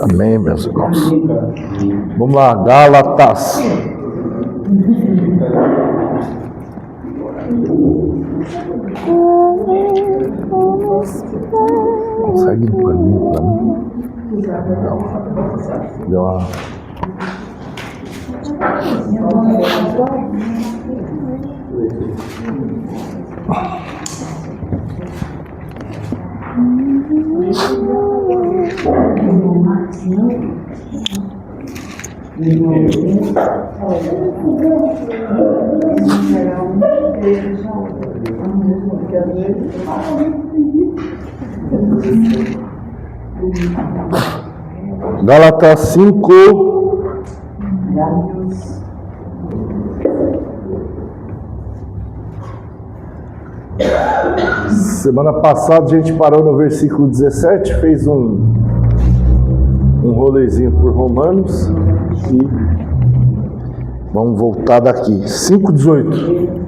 Amém, meus irmãos. Vamos lá, Gálatas. Consegue um paninho para mim? Deu uma... Gálatas 5. Semana passada a gente parou no versículo 17, fez um rolezinho por Romanos e vamos voltar daqui. 5:18.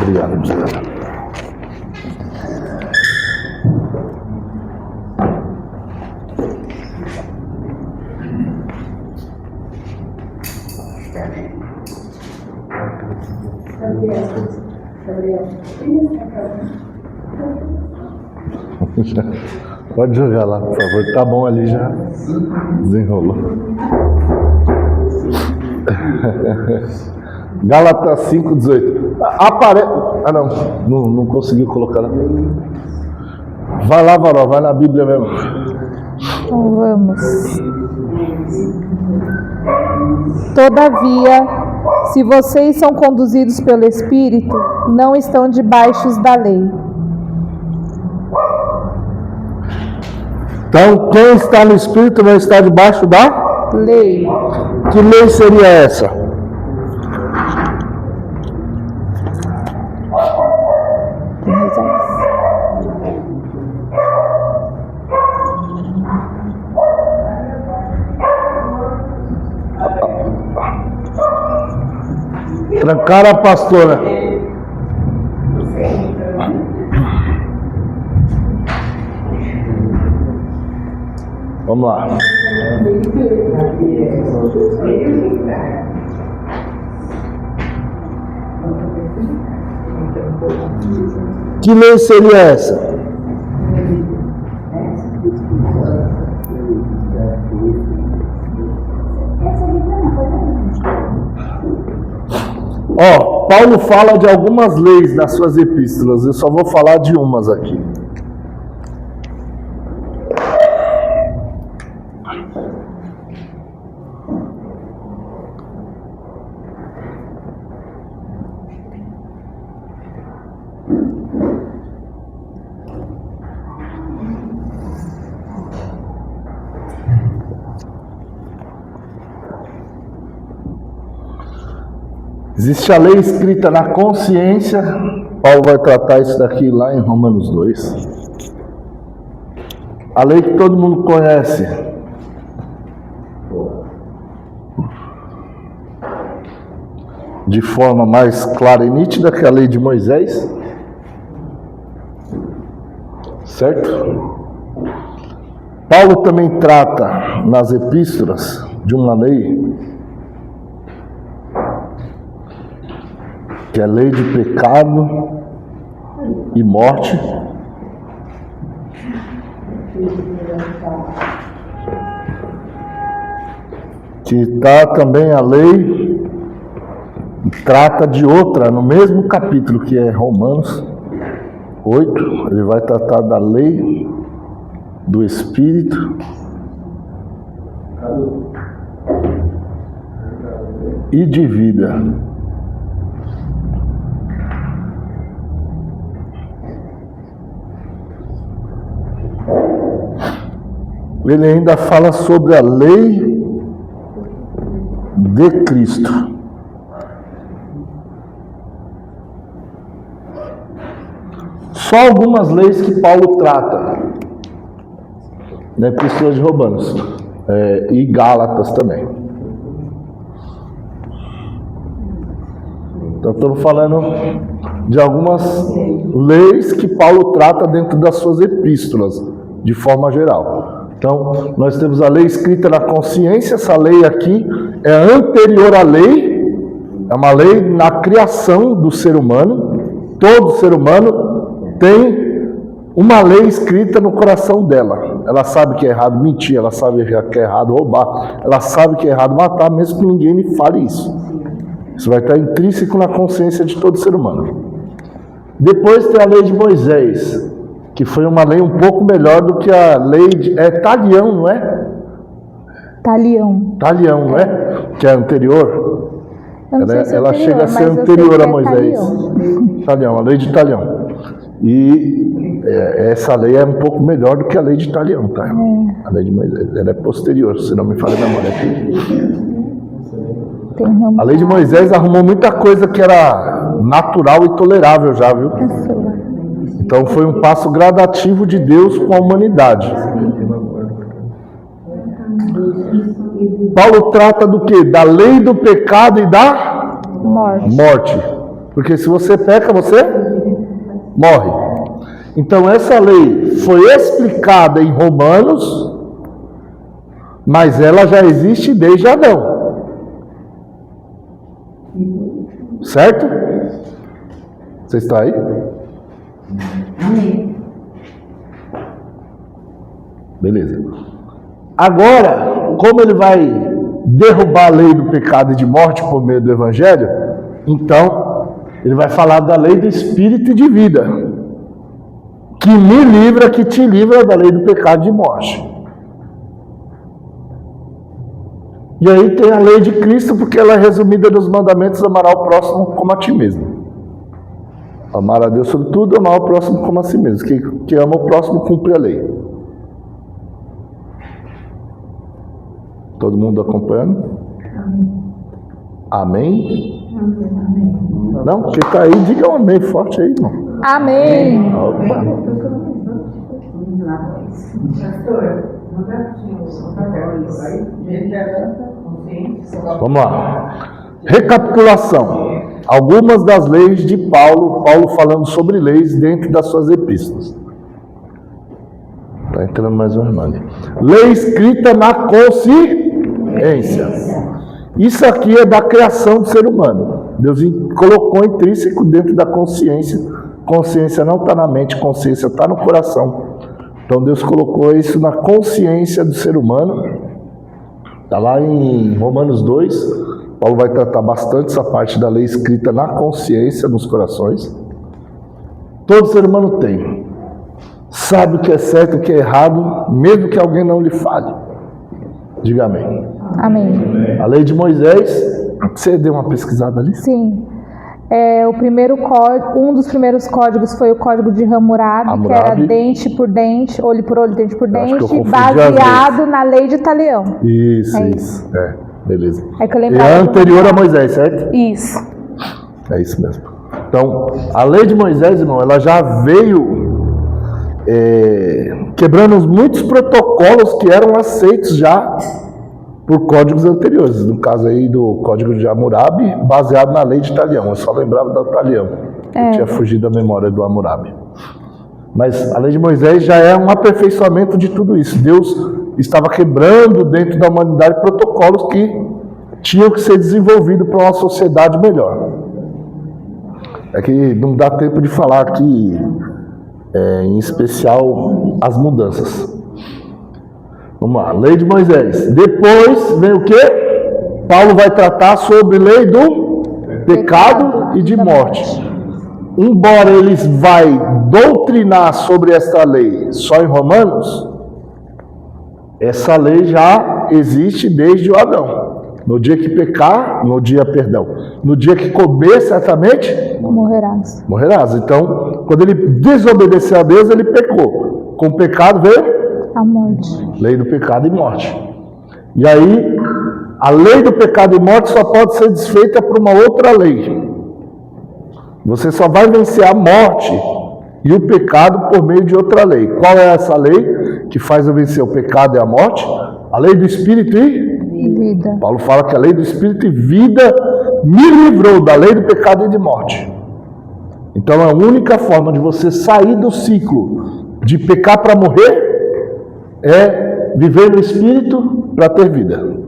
Obrigado, obrigado. Pode jogar lá, por favor. Tá bom, ali já desenrolou. Gálatas 5:18. Não conseguiu colocar. Vai lá, Varó, vai na Bíblia mesmo. Então vamos. Todavia, se vocês são conduzidos pelo Espírito, não estão debaixo da lei. Então, quem está no Espírito não está debaixo da lei. Que lei seria essa? Trancar a pastora. Vamos lá. Que lei seria essa? Paulo fala de algumas leis nas suas epístolas, eu só vou falar de umas aqui. Existe a lei escrita na consciência. Paulo vai tratar isso daqui lá em Romanos 2. A lei que todo mundo conhece. De forma mais clara e nítida que a lei de Moisés. Certo? Paulo também trata nas epístolas de uma lei que é a lei de pecado e morte, que está também a lei, trata de outra, no mesmo capítulo que é Romanos 8, ele vai tratar da lei do Espírito e de vida. Ele ainda fala sobre a lei de Cristo. Só algumas leis que Paulo trata na Epístola de Romanos e Gálatas também. Então, estamos falando de algumas leis que Paulo trata dentro das suas epístolas, de forma geral. Então, nós temos a lei escrita na consciência. Essa lei aqui é anterior à lei, é uma lei na criação do ser humano. Todo ser humano tem uma lei escrita no coração dela. Ela sabe que é errado mentir, ela sabe que é errado roubar, ela sabe que é errado matar, mesmo que ninguém lhe fale isso. Isso vai estar intrínseco na consciência de todo ser humano. Depois tem a lei de Moisés, que foi uma lei um pouco melhor do que a lei de... É Talião, não é? Talião. Talião, não é? Que é anterior. Eu não sei se é Ela anterior, chega a ser mas eu anterior sei que a é Moisés. Talião, a lei de Talião. E essa lei é um pouco melhor do que a lei de Talião, tá? A lei de Moisés, ela é posterior, se não me falha a memória aqui. A lei de Moisés arrumou muita coisa que era natural e tolerável já, viu? Então foi um passo gradativo de Deus com a humanidade. Paulo trata do quê? Da lei do pecado e da morte. Porque se você peca, você morre. Então essa lei foi explicada em Romanos, mas ela já existe desde Adão. Certo? Você está aí? Amém. Beleza. Agora, como ele vai derrubar a lei do pecado e de morte por meio do Evangelho, então ele vai falar da lei do Espírito e de vida, que me livra, que te livra da lei do pecado e de morte. E aí tem a lei de Cristo, porque ela é resumida nos mandamentos: amar ao próximo como a ti mesmo. Amar a Deus sobre tudo, amar ao próximo como a si mesmo. Quem ama o próximo cumpre a lei. Todo mundo acompanhando? Amém? Amém? Não? Quem está aí, diga um amém forte aí, irmão. Amém. Opa. Vamos lá. Recapitulação. Algumas das leis de Paulo falando sobre leis dentro das suas epístolas. Está entrando mais um irmão ali. Lei escrita na consciência. Isso aqui é da criação do ser humano. Deus colocou intrínseco dentro da consciência. Consciência não está na mente, consciência está no coração. Então Deus colocou isso na consciência do ser humano. Está lá em Romanos 2. Paulo vai tratar bastante essa parte da lei escrita na consciência, nos corações. Todo ser humano tem. Sabe o que é certo e o que é errado, mesmo que alguém não lhe fale. Diga amém. Amém. A lei de Moisés, você deu uma pesquisada ali? Sim. O primeiro código, um dos primeiros códigos foi o código de Hammurabi, que era dente por dente, olho por olho, dente por dente, baseado na lei de Talião. Isso. Beleza. É que eu é lembrava anterior a Moisés, certo? Isso. É isso mesmo. Então, a lei de Moisés, irmão, ela já veio quebrando muitos protocolos que eram aceitos já por códigos anteriores. No caso aí do código de Hammurabi, baseado na lei de Talião. Eu só lembrava da Talião. Eu tinha fugido da memória do Hammurabi. Mas a lei de Moisés já é um aperfeiçoamento de tudo isso. Deus estava quebrando dentro da humanidade protocolos que tinham que ser desenvolvidos para uma sociedade melhor. É que não dá tempo de falar aqui, em especial, as mudanças. Vamos lá, lei de Moisés. Depois vem o quê? Paulo vai tratar sobre lei do pecado e de morte. Embora eles vai doutrinar sobre esta lei só em Romanos, essa lei já existe desde o Adão. No dia que no dia que comer, certamente morrerás. Então, quando ele desobedeceu a Deus, ele pecou. Com o pecado veio a morte. Lei do pecado e morte. E aí, a lei do pecado e morte só pode ser desfeita por uma outra lei. Você só vai vencer a morte e o pecado por meio de outra lei. Qual é essa lei que faz eu vencer o pecado e a morte? A lei do Espírito e vida. Paulo fala que a lei do Espírito e vida me livrou da lei do pecado e de morte. Então a única forma de você sair do ciclo de pecar para morrer é viver no Espírito para ter vida.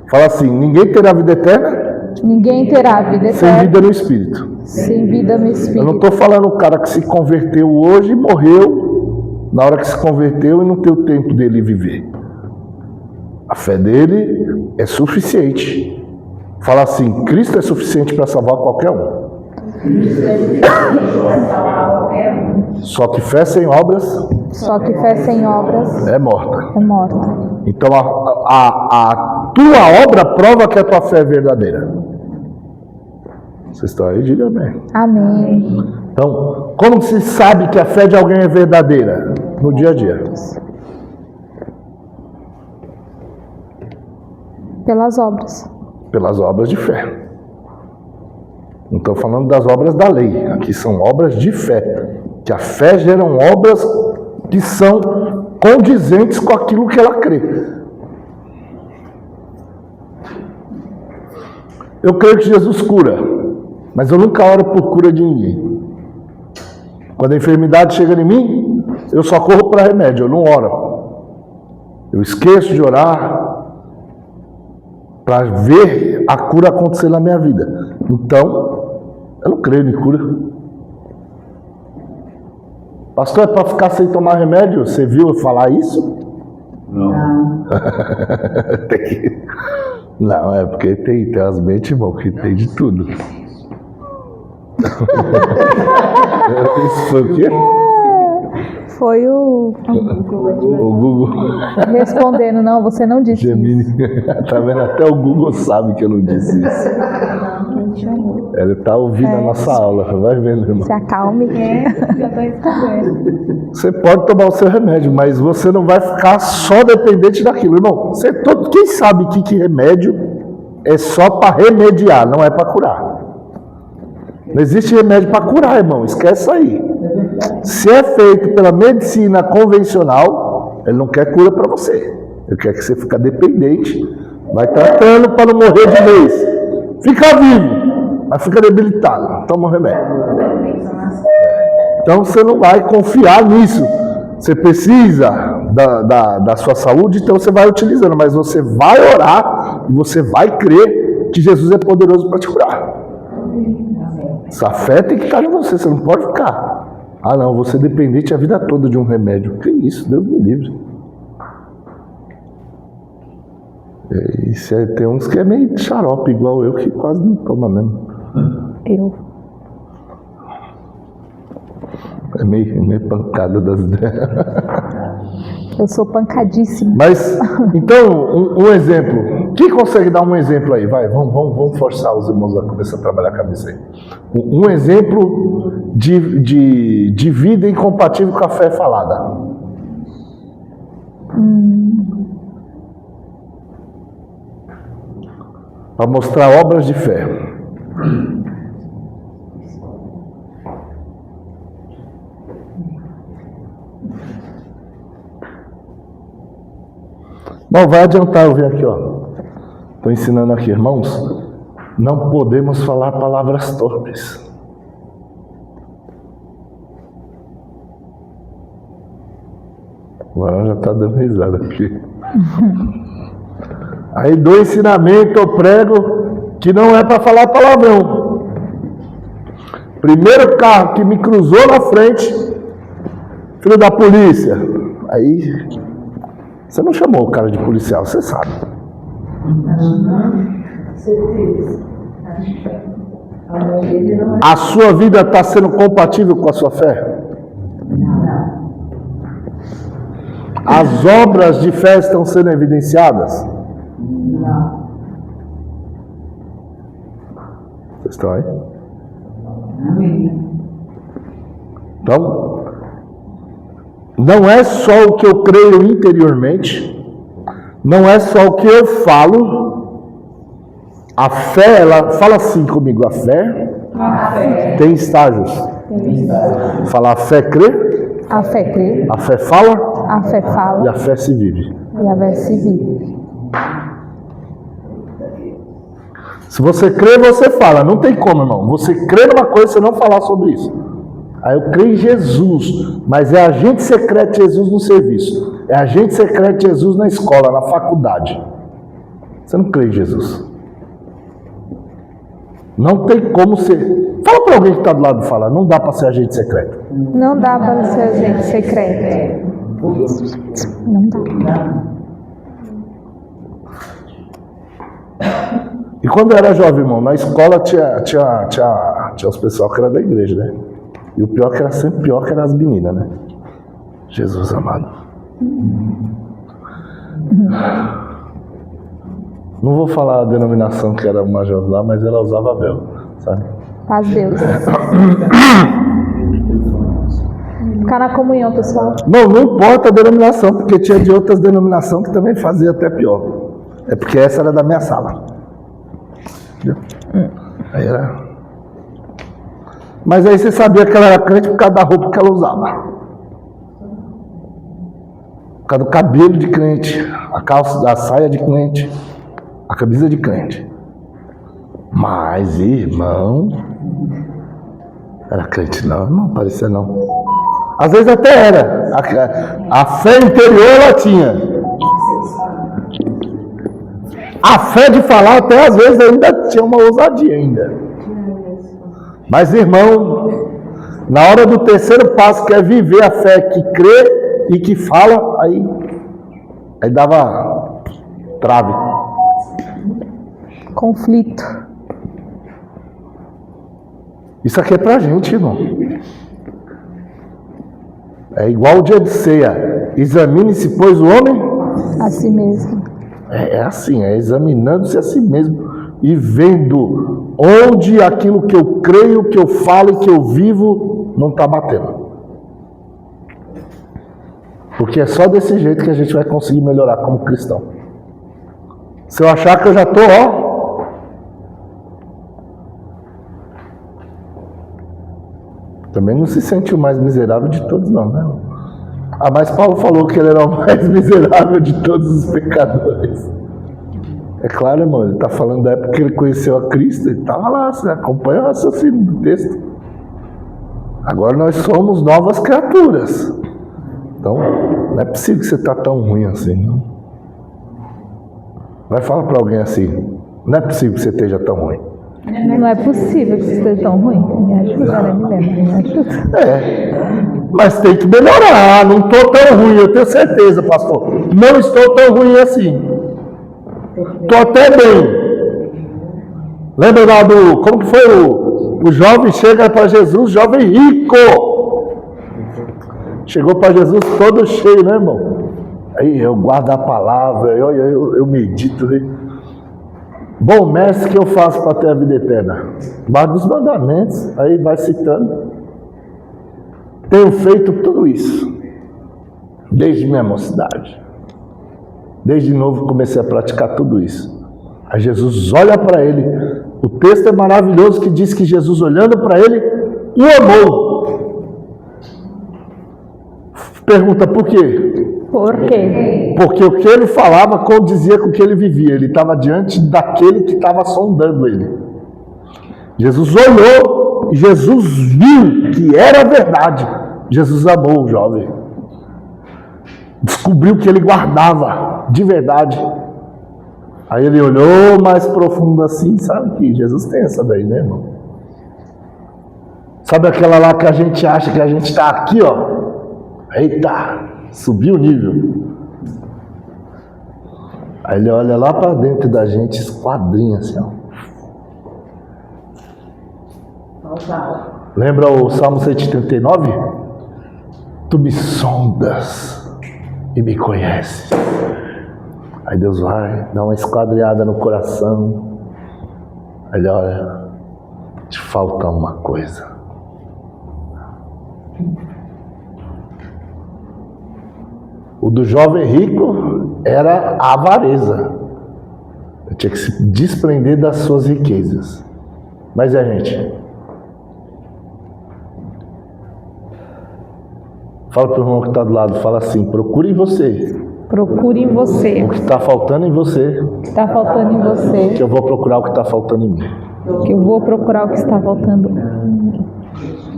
Fala assim, ninguém terá vida eterna? Ninguém terá vida eterna sem vida no Espírito. Sem vida no Espírito. Eu não estou falando o cara que se converteu hoje e morreu na hora que se converteu e não tem o tempo dele viver. A fé dele é suficiente. Fala assim, Cristo é suficiente para salvar qualquer um. Só que fé sem obras é morta. Então a tua obra prova que a tua fé é verdadeira. Vocês estão aí? Diga amém. Amém. Então, como se sabe que a fé de alguém é verdadeira? No dia a dia. Pelas obras. Pelas obras de fé. Não estou falando das obras da lei. Aqui são obras de fé. Que a fé geram obras que são condizentes com aquilo que ela crê. Eu creio que Jesus cura, mas eu nunca oro por cura de ninguém. Quando a enfermidade chega em mim, eu só corro para remédio, eu não oro. Eu esqueço de orar para ver a cura acontecer na minha vida. Então, eu não creio em cura. Pastor, é para ficar sem tomar remédio? Você viu eu falar isso? Não. Não, é porque tem as mentes, irmão, que tem de tudo. Isso foi o quê? Foi o Google. Respondendo, não, você não disse Gemini. isso. Tá vendo? Até o Google sabe que eu não disse isso. Ele tá ouvindo a nossa aula, vai vendo, irmão. Se acalme. Já tá escondendo. Você pode tomar o seu remédio, mas você não vai ficar só dependente daquilo, irmão. Quem sabe que remédio é só para remediar, não é para curar. Não existe remédio para curar, irmão. Esquece aí. Se é feito pela medicina convencional, ele não quer cura para você. Ele quer que você fique dependente. Vai tratando para não morrer de vez. Fica vivo, mas fica debilitado. Toma um remédio. Então você não vai confiar nisso. Você precisa da sua saúde, então você vai utilizando. Mas você vai orar e você vai crer que Jesus é poderoso para te curar. Essa fé tem que estar em você, você não pode ficar. Ah não, vou ser dependente a vida toda de um remédio. Que isso, Deus me livre. Tem uns que é meio xarope, igual eu, que quase não toma mesmo. Eu. É meio pancada das ideias. Eu sou pancadíssima. Mas, então, um exemplo. Quem consegue dar um exemplo aí? Vai, vamos forçar os irmãos a começar a trabalhar a cabeça aí. Um exemplo de vida incompatível com a fé falada. Para mostrar obras de fé. Não vai adiantar eu vir aqui, ó. Estou ensinando aqui, irmãos. Não podemos falar palavras torpes. Agora já está dando risada aqui. Aí do ensinamento eu prego que não é para falar palavrão. Primeiro carro que me cruzou na frente, filho da polícia. Aí você não chamou o cara de policial, você sabe. A sua vida está sendo compatível com a sua fé? As obras de fé estão sendo evidenciadas? Não. Vocês estão aí? Amém. Então, não é só o que eu creio interiormente, não é só o que eu falo. A fé, ela fala assim comigo, a fé tem estágios. Fala, a fé crê, A fé crê, a fé fala a fé e fala a fé se vive. e a fé se vive. Se você crê, você fala. Não tem como, irmão. Você crê numa coisa e você não falar sobre isso. Aí eu creio em Jesus, mas é agente secreto de Jesus no serviço. É agente secreto de Jesus na escola, na faculdade. Você não crê em Jesus. Não tem como ser. Fala para alguém que está do lado e fala, não dá para ser agente secreto. Não dá para ser agente secreto. Não dá. E quando eu era jovem, irmão, na escola tinha os pessoal que era da igreja, né? E o pior que era sempre pior que eram as meninas, né? Jesus amado. Não vou falar a denominação que era uma jovem lá, mas ela usava véu, sabe? Paz Deus. Ficar na comunhão, pessoal. Não importa a denominação, porque tinha de outras denominações que também fazia até pior. É porque essa era da minha sala. Entendeu? Aí era... Mas aí você sabia que ela era crente por causa da roupa que ela usava. Por causa do cabelo de crente, a saia de crente, a camisa de crente. Mas, irmão, era crente não, não parecia não. Às vezes até era. A fé interior ela tinha. A fé de falar até às vezes ainda tinha uma ousadia ainda. Mas, irmão, na hora do terceiro passo, que é viver a fé que crê e que fala, aí dava trave. Conflito. Isso aqui é pra gente, irmão. É igual o dia de ceia. Examine-se, pois, o homem A si mesmo. É assim, é examinando-se a si mesmo e vendo onde aquilo que eu creio, que eu falo e que eu vivo não está batendo. Porque é só desse jeito que a gente vai conseguir melhorar como cristão. Se eu achar que eu já estou, também não se sente o mais miserável de todos não, né? Ah, mas Paulo falou que ele era o mais miserável de todos os pecadores. É claro, irmão, ele está falando da época que ele conheceu a Cristo, ele estava lá, você acompanha o raciocínio do texto. Agora nós somos novas criaturas. Então, não é possível que você está tão ruim assim, não. Vai falar para alguém assim, não é possível que você esteja tão ruim. Não é possível que você esteja tão ruim. Me ajuda, né? Me ajuda. Mas tem que melhorar. Não estou tão ruim, eu tenho certeza, pastor. Não estou tão ruim assim. Estou até bem. Lembra lá do... Como que foi o jovem chega para Jesus, jovem rico. Chegou para Jesus todo cheio, né, irmão? Aí eu guardo a palavra, eu medito, né? Bom mestre, que eu faço para ter a vida eterna? Guardo os mandamentos, aí vai citando. Tenho feito tudo isso, desde minha mocidade. Desde novo comecei a praticar tudo isso. Aí Jesus olha para ele. O texto é maravilhoso que diz que Jesus olhando para ele, o amou. Pergunta por quê? Por quê? Porque o que ele falava condizia com o que ele vivia. Ele estava diante daquele que estava sondando ele. Jesus olhou e Jesus viu que era verdade. Jesus amou o jovem. Descobriu que ele guardava de verdade. Aí ele olhou mais profundo assim, sabe que Jesus tem essa daí, né, irmão? Sabe aquela lá que a gente acha que a gente está aqui, ó? Eita! Subiu o nível. Aí ele olha lá para dentro da gente, esquadrinha assim, ó. Lembra o Salmo 139? Tu me sondas e me conheces. Aí Deus vai, dá uma esquadreada no coração. Aí ele olha, te falta uma coisa. O do jovem rico era a avareza. Ele tinha que se desprender das suas riquezas. Mas a gente? Fala para o irmão que está do lado, fala assim, procure em você Procure em você. O que está faltando em você. O que está faltando em você. Que eu vou procurar o que está faltando em mim. Que eu vou procurar o que está faltando.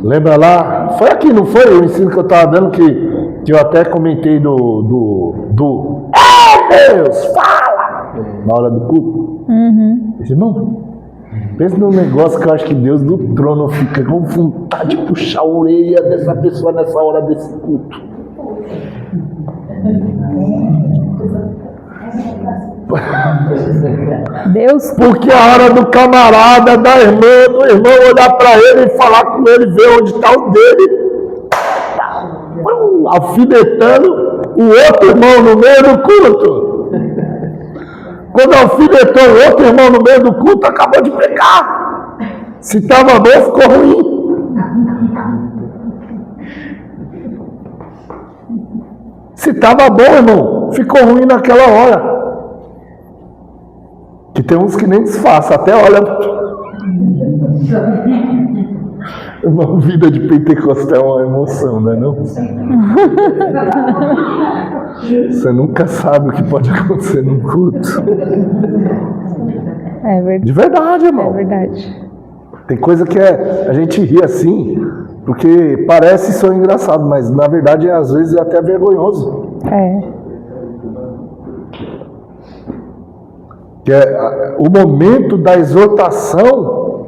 Lembra lá? Foi aqui, não foi? O ensino que eu estava dando que eu até comentei do Deus, fala! Na hora do culto. Irmão, pensa num negócio que eu acho que Deus do trono fica com vontade de puxar a orelha dessa pessoa nessa hora desse culto. Deus. Porque a hora do camarada, da irmã, do irmão olhar para ele e falar com ele, ver onde está o dele, alfinetando o outro irmão no meio do culto. Quando alfinetou o outro irmão no meio do culto, acabou de pecar. Se estava bom, ficou ruim. Se estava bom, irmão, ficou ruim naquela hora. Que tem uns que nem disfarça, até olha. Uma vida de pentecostal é uma emoção, não é não? Você nunca sabe o que pode acontecer num culto. É verdade. De verdade, irmão. É verdade. Tem coisa que a gente ri assim, porque parece só engraçado, mas na verdade às vezes é até vergonhoso. Que é o momento da exortação,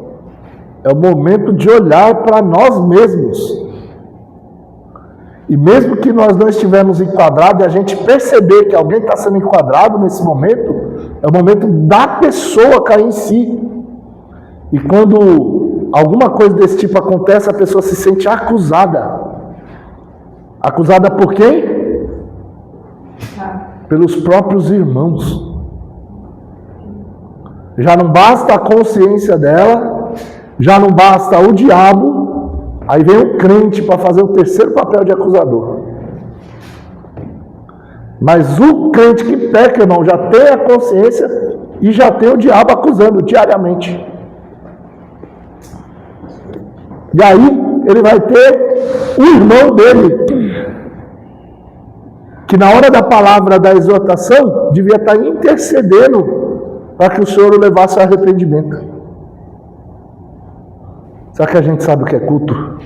é o momento de olhar para nós mesmos. E mesmo que nós não estivermos enquadrados, a gente perceber que alguém está sendo enquadrado nesse momento, é o momento da pessoa cair em si. E quando alguma coisa desse tipo acontece, a pessoa se sente acusada. Acusada por quem? Pelos próprios irmãos. Já não basta a consciência dela, já não basta o diabo, aí vem o crente para fazer o terceiro papel de acusador. Mas o crente que peca, irmão, já tem a consciência e já tem o diabo acusando diariamente. E aí ele vai ter o irmão dele, que na hora da palavra da exortação devia estar intercedendo para que o Senhor o levasse ao arrependimento. Será que a gente sabe o que é culto?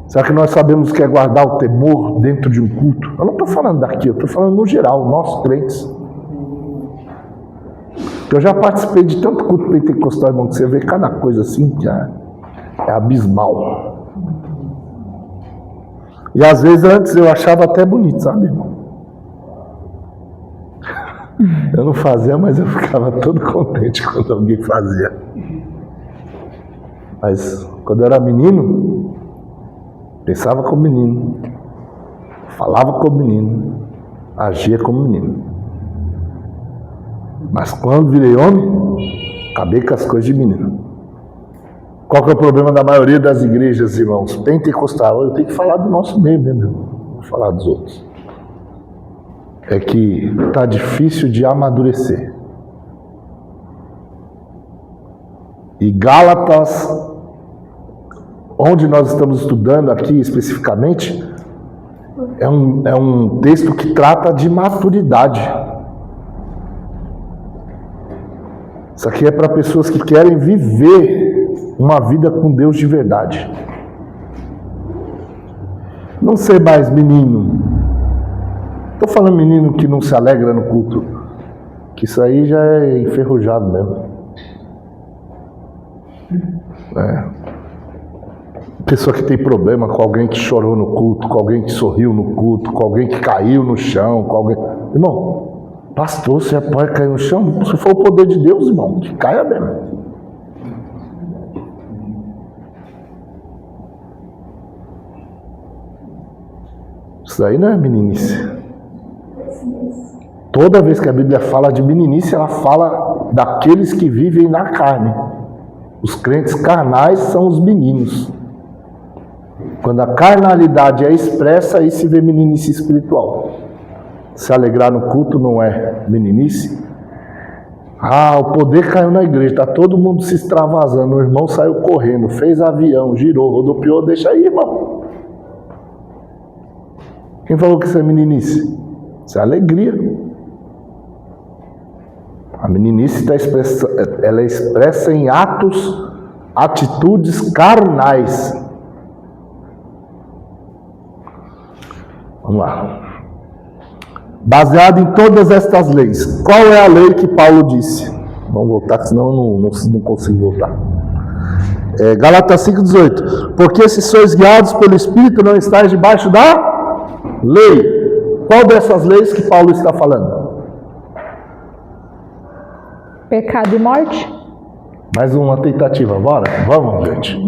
Será que nós sabemos o que é guardar o temor dentro de um culto? Eu não estou falando daqui, eu estou falando no geral, nós crentes. Eu já participei de tanto culto pentecostal, irmão, que você vê cada coisa assim que é abismal. E às vezes antes eu achava até bonito, sabe, irmão? Eu não fazia, mas eu ficava todo contente quando alguém fazia. Mas quando eu era menino, pensava como menino, falava como menino, agia como menino. Mas quando virei homem, acabei com as coisas de menino. Qual que é o problema da maioria das igrejas, irmãos? Pentecostal. Eu tenho que falar do nosso meio mesmo, não vou falar dos outros. É que está difícil de amadurecer. E Gálatas, onde nós estamos estudando aqui especificamente, é um texto que trata de maturidade. Isso aqui é para pessoas que querem viver uma vida com Deus de verdade. Não ser mais menino. Estou falando menino que não se alegra no culto, que isso aí já é enferrujado mesmo. Pessoa que tem problema com alguém que chorou no culto, com alguém que sorriu no culto, com alguém que caiu no chão, com alguém... Irmão, pastor, você pode cair no chão? Se for o poder de Deus, irmão, que caia mesmo. Isso aí não é meninice. Toda vez que a Bíblia fala de meninice, ela fala daqueles que vivem na carne. Os crentes carnais são os meninos. Quando a carnalidade é expressa, aí se vê meninice espiritual. Se alegrar no culto não é meninice. O poder caiu na igreja, está todo mundo se extravasando. O irmão saiu correndo, fez avião, girou, rodopiou, deixa aí, irmão. Quem falou que isso é meninice? Isso é alegria. A meninice ela é expressa em atos, atitudes carnais. Vamos lá. Baseado em todas estas leis. Qual é a lei que Paulo disse? Vamos voltar, senão eu não consigo voltar. Gálatas 5,18. Porque se sois guiados pelo Espírito, não estáis debaixo da lei. Qual dessas leis que Paulo está falando? Pecado e morte? Mais uma tentativa, bora? Vamos, gente.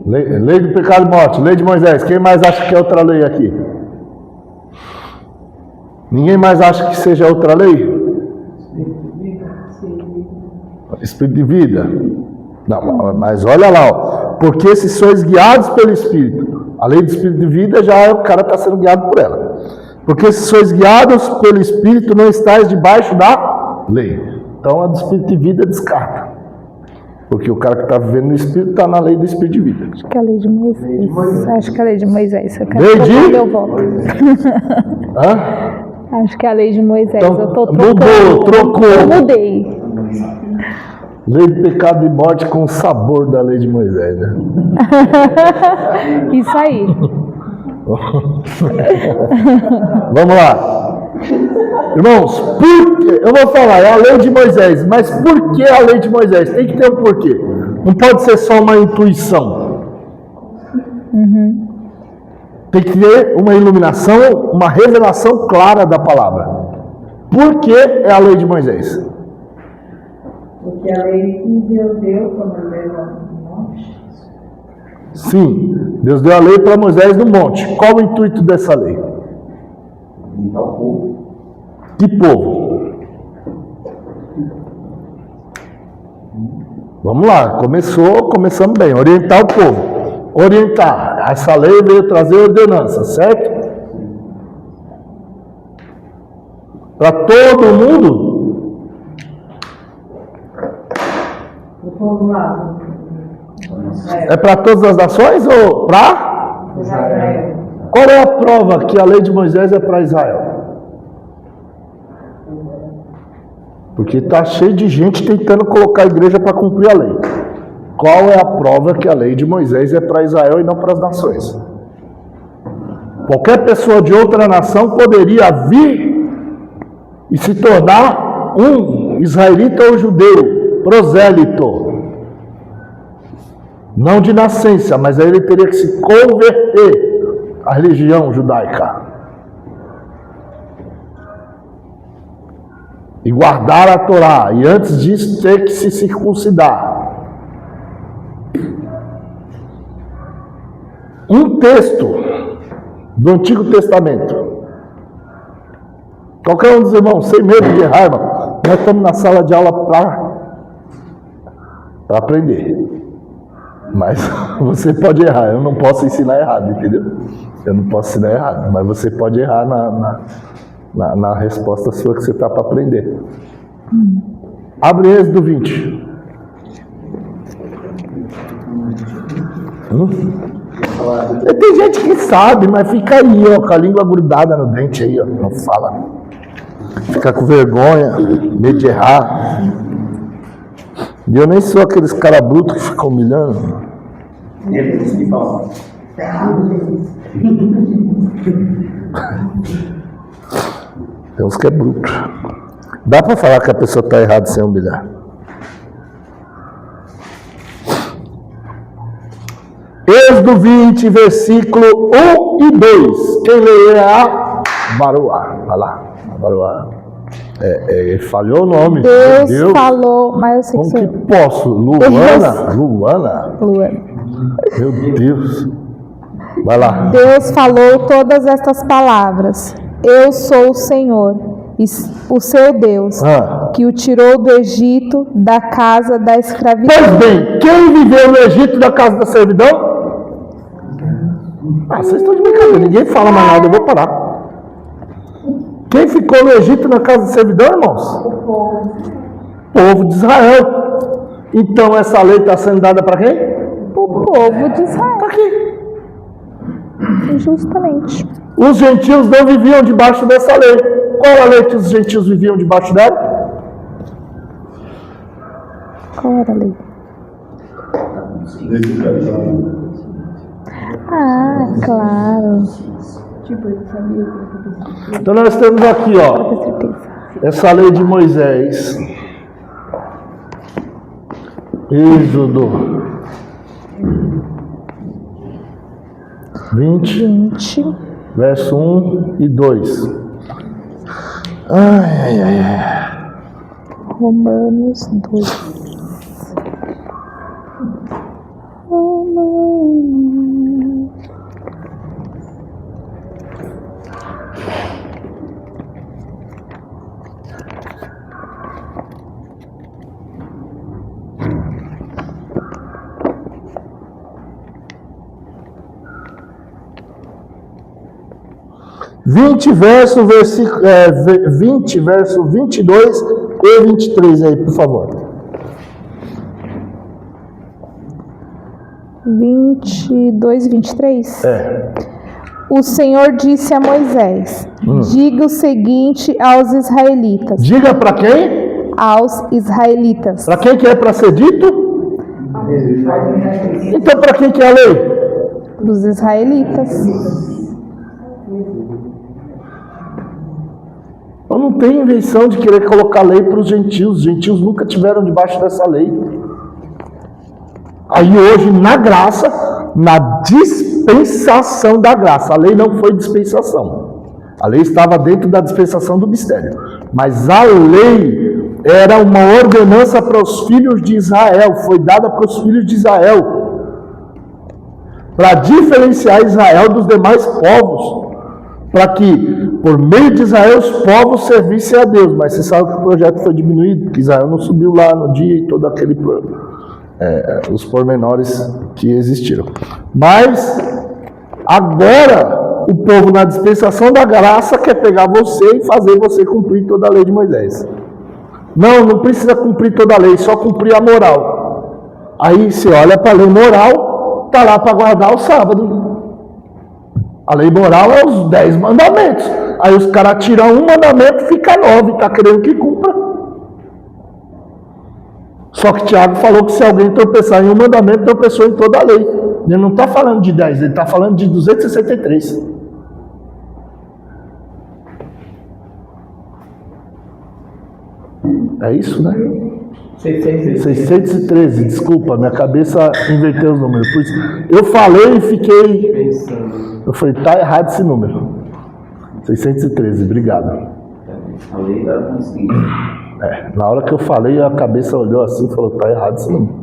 Lei do pecado e morte, lei de Moisés. Quem mais acha que é outra lei aqui? Ninguém mais acha que seja outra lei? Espírito de vida. Não, mas olha lá, ó. Porque se sois guiados pelo Espírito, a lei do Espírito de vida já o cara está sendo guiado por ela. Porque se sois guiados pelo Espírito, não estáis debaixo da lei. Então a do Espírito de vida descarta. Porque o cara que está vivendo no Espírito está na lei do Espírito de vida. Acho que é a lei de Moisés. Acho que é a lei de Moisés. Eu quero Lei de? meu voto. Hã? Acho que é a lei de Moisés. Então, eu tô trocou. Eu mudei. Lei do pecado e morte com o sabor da lei de Moisés, né? Isso aí. Vamos lá. Irmãos, por quê? Eu vou falar, é a lei de Moisés, mas por que a lei de Moisés? Tem que ter um porquê. Não pode ser só uma intuição. Tem que ter uma iluminação, uma revelação clara da palavra. Por que é a lei de Moisés? Porque a lei que Deus deu para Moisés no monte. Sim, Deus deu a lei para Moisés no monte. Qual o intuito dessa lei? Que povo? Vamos lá, começamos bem. Orientar o povo. Orientar. Essa lei veio trazer ordenança, certo? Para todo mundo? O povo lá. É para todas as nações ou para? Israel. Qual é a prova que a lei de Moisés é para Israel? Porque está cheio de gente tentando colocar a igreja para cumprir a lei. Qual é a prova que a lei de Moisés é para Israel e não para as nações? Qualquer pessoa de outra nação poderia vir e se tornar um israelita ou judeu, prosélito. Não de nascença, mas aí ele teria que se converter à religião judaica. E guardar a Torá. E antes disso ter que se circuncidar. Um texto do Antigo Testamento. Qualquer um dos irmãos, sem medo de errar, irmão, nós estamos na sala de aula para aprender. Mas você pode errar, eu não posso ensinar errado, entendeu? Eu não posso ensinar errado, mas você pode errar na resposta sua que você está para aprender. Abre Êxodo 20. Tem gente que sabe, mas fica aí, ó, com a língua grudada no dente aí, ó, não fala. Fica com vergonha, medo de errar. E eu nem sou aqueles caras brutos que ficam humilhando. Tem uns que é bruto. Dá para falar que a pessoa está errada sem humilhar. Êxodo 20, versículo 1 e 2. Quem lê é a Baruá. Olha lá, a Baruá. Ele falhou o nome. Deus falou, mas eu sei como que posso? Luana? Meu Deus. Vai lá. Deus falou todas estas palavras. Eu sou o Senhor, o seu Deus, que o tirou do Egito, da casa da escravidão. Pois bem, quem viveu no Egito da casa da servidão? Vocês estão de brincadeira, ninguém fala mais nada, eu vou parar. Quem ficou no Egito na casa da servidão, irmãos? O povo de Israel. Então essa lei está sendo dada para quem? O povo de Israel. Está aqui. Justamente. Os gentios não viviam debaixo dessa lei. Qual a lei que os gentios viviam debaixo dela? Qual era a lei? Ah, claro. Então nós temos aqui, essa lei de Moisés. Êxodo 20, verso 1 e 2. Romanos 2. Romanos. Verso 22 e 23 aí, por favor. 22 e 23? É. O Senhor disse a Moisés: diga o seguinte aos israelitas. Diga para quem? Aos israelitas. Para quem que é para ser dito? Então para quem que é a lei? Dos israelitas. Eu não tenho invenção de querer colocar lei para os gentios. Os gentios nunca tiveram debaixo dessa lei. Aí hoje, na graça, na dispensação da graça, a lei não foi dispensação. A lei estava dentro da dispensação do mistério. Mas a lei era uma ordenança para os filhos de Israel, foi dada para os filhos de Israel, para diferenciar Israel dos demais povos, para que, por meio de Israel, os povos servissem a Deus. Mas você sabe que o projeto foi diminuído, porque Israel não subiu lá no dia e todo aquele os pormenores que existiram. Mas agora o povo na dispensação da graça quer pegar você e fazer você cumprir toda a lei de Moisés. Não precisa cumprir toda a lei, só cumprir a moral. Aí você olha para a lei moral, está lá para guardar o sábado. A lei moral é os 10 mandamentos. Aí os caras tiram um mandamento, fica 9, está querendo que cumpra. Só que Tiago falou que se alguém tropeçar em um mandamento, tropeçou em toda a lei. Ele não está falando de 10, ele está falando de 263. É isso, né? 613, desculpa, minha cabeça inverteu os números. Por isso, eu falei e fiquei... Eu falei, tá errado esse número. 613, obrigado. A lei está conseguindo. Na hora que eu falei, a cabeça olhou assim e falou, tá errado esse número.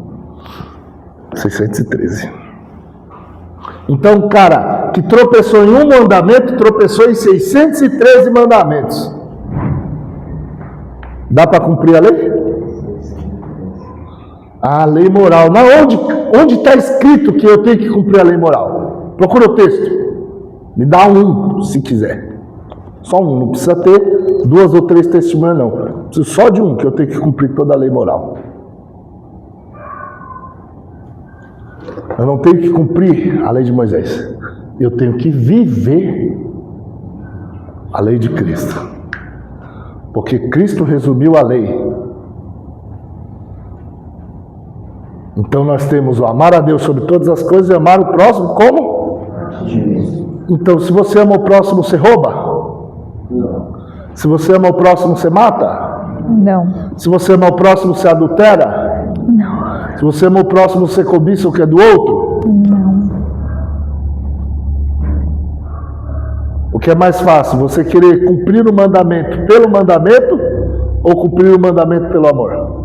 613. Então, cara, que tropeçou em um mandamento, tropeçou em 613 mandamentos. Dá para cumprir a lei? A lei moral. Onde está escrito que eu tenho que cumprir a lei moral? Procura o texto. Me dá um, se quiser. Só um, não precisa ter 2 ou 3 testemunhas, não. Preciso só de um, que eu tenho que cumprir toda a lei moral. Eu não tenho que cumprir a lei de Moisés. Eu tenho que viver a lei de Cristo. Porque Cristo resumiu a lei. Então nós temos o amar a Deus sobre todas as coisas e amar o próximo como? Então se você ama o próximo, você rouba? Não. Se você ama o próximo, você mata? Não. Se você ama o próximo, você adultera? Não. Se você ama o próximo, você cobiça o que é do outro? Não. O que é mais fácil? Você querer cumprir o mandamento pelo mandamento ou cumprir o mandamento pelo amor?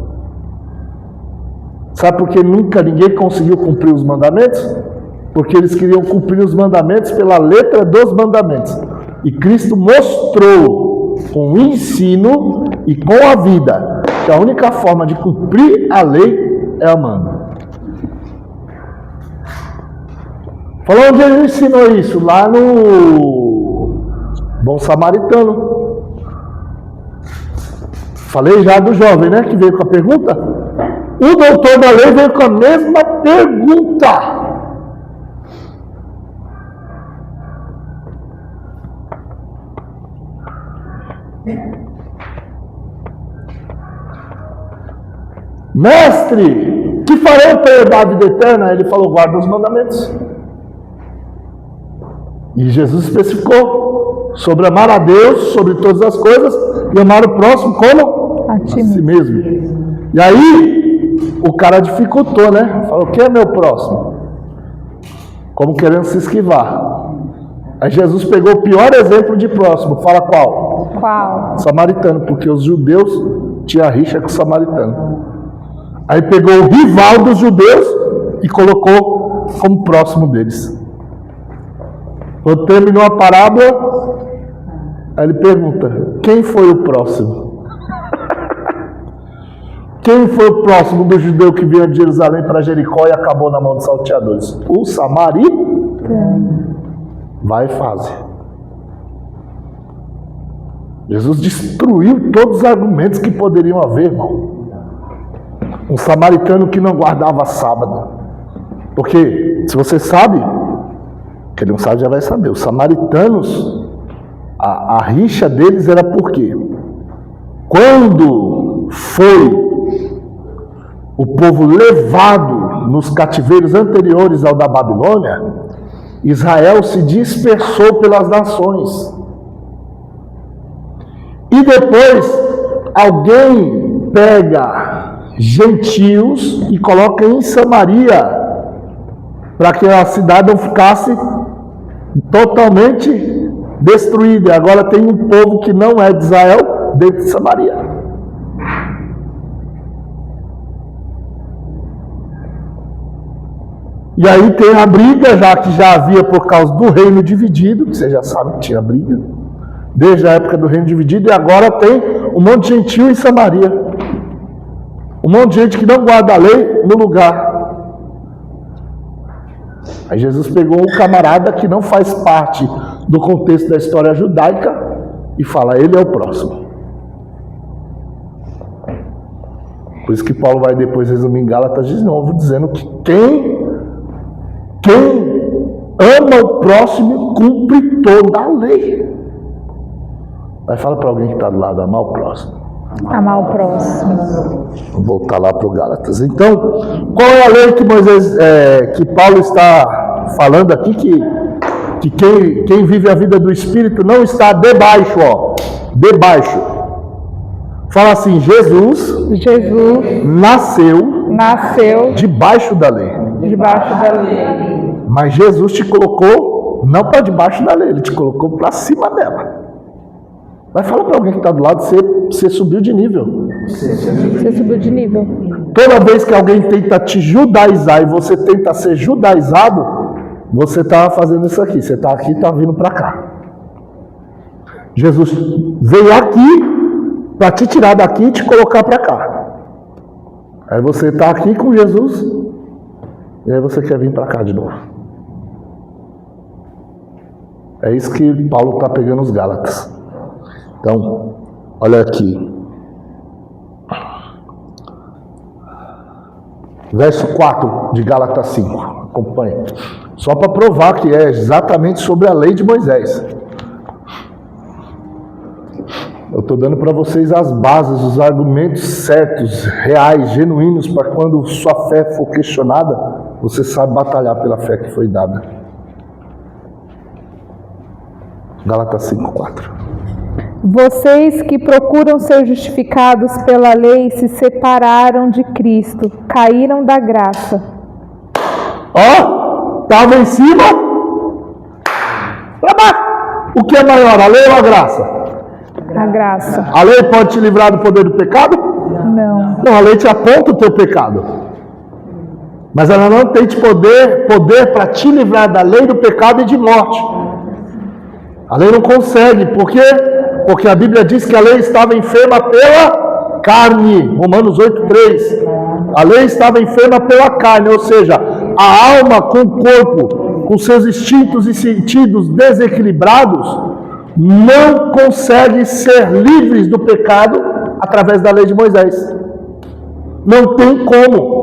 Sabe por que nunca ninguém conseguiu cumprir os mandamentos? Porque eles queriam cumprir os mandamentos pela letra dos mandamentos. E Cristo mostrou com o ensino e com a vida que a única forma de cumprir a lei é amando. Falou onde ele ensinou isso? Lá no Bom Samaritano. Falei já do jovem, né? Que veio com a pergunta. O doutor da lei veio com a mesma pergunta. mestre, que farei para herdar a vida eterna? Ele falou, guarda os mandamentos. E Jesus especificou sobre amar a Deus sobre todas as coisas e amar o próximo como a si mesmo. E aí o cara dificultou, né? Falou, quem é meu próximo? Como querendo se esquivar. Aí Jesus pegou o pior exemplo de próximo. Fala qual? Qual? Samaritano, porque os judeus tinham rixa com o samaritano. Aí pegou o rival dos judeus e colocou como próximo deles. Quando terminou a parábola, aí ele pergunta, quem foi o próximo? Quem foi o próximo do judeu que veio de Jerusalém para Jericó e acabou na mão dos salteadores? O samaritano. Vai e faz. Jesus destruiu todos os argumentos que poderiam haver, irmão. Um samaritano que não guardava sábado. Porque, se você sabe, quem não sabe já vai saber, os samaritanos, a rixa deles era por quê? Quando foi o povo levado nos cativeiros anteriores ao da Babilônia, Israel se dispersou pelas nações. E depois alguém pega gentios e coloca em Samaria, para que a cidade não ficasse totalmente destruída. Agora tem um povo que não é de Israel dentro de Samaria. E aí tem a briga, já que já havia por causa do reino dividido, que você já sabe que tinha briga, desde a época do reino dividido, e agora tem um monte de gentio em Samaria. Um monte de gente que não guarda a lei no lugar. Aí Jesus pegou um camarada que não faz parte do contexto da história judaica e fala, ele é o próximo. Por isso que Paulo vai depois resumir em Gálatas de novo, dizendo que quem ama o próximo cumpre toda a lei. Vai falar para alguém que está do lado, amar o próximo. Amar o próximo. Vou voltar lá para o Gálatas. Então, qual é a lei que que Paulo está falando aqui? Que quem vive a vida do Espírito não está debaixo, debaixo. Fala assim, Jesus nasceu debaixo da lei. Mas Jesus te colocou não para debaixo da lei, ele te colocou para cima dela. Vai falar para alguém que está do lado, você subiu de nível. Você subiu de nível. Toda vez que alguém tenta te judaizar e você tenta ser judaizado, você está fazendo isso aqui. Você está aqui e está vindo para cá. Jesus veio aqui para te tirar daqui e te colocar para cá. Aí você está aqui com Jesus e aí você quer vir para cá de novo. É isso que Paulo está pegando os Gálatas. Então, olha aqui. Verso 4 de Gálatas 5. Acompanhe. Só para provar que é exatamente sobre a lei de Moisés. Eu estou dando para vocês as bases, os argumentos certos, reais, genuínos, para quando sua fé for questionada, você sabe batalhar pela fé que foi dada. Gálatas 5, 4. Vocês que procuram ser justificados pela lei se separaram de Cristo, caíram da graça. Estava em cima, para baixo. O que é maior, a lei ou a graça? A graça. A lei pode te livrar do poder do pecado? Não. Não, a lei te aponta o teu pecado. Mas ela não tem poder para te livrar da lei do pecado e de morte. A lei não consegue, por quê? Porque a Bíblia diz que a lei estava enferma pela carne. Romanos 8:3. A lei estava enferma pela carne, ou seja, a alma com o corpo, com seus instintos e sentidos desequilibrados, não consegue ser livres do pecado através da lei de Moisés. Não tem como.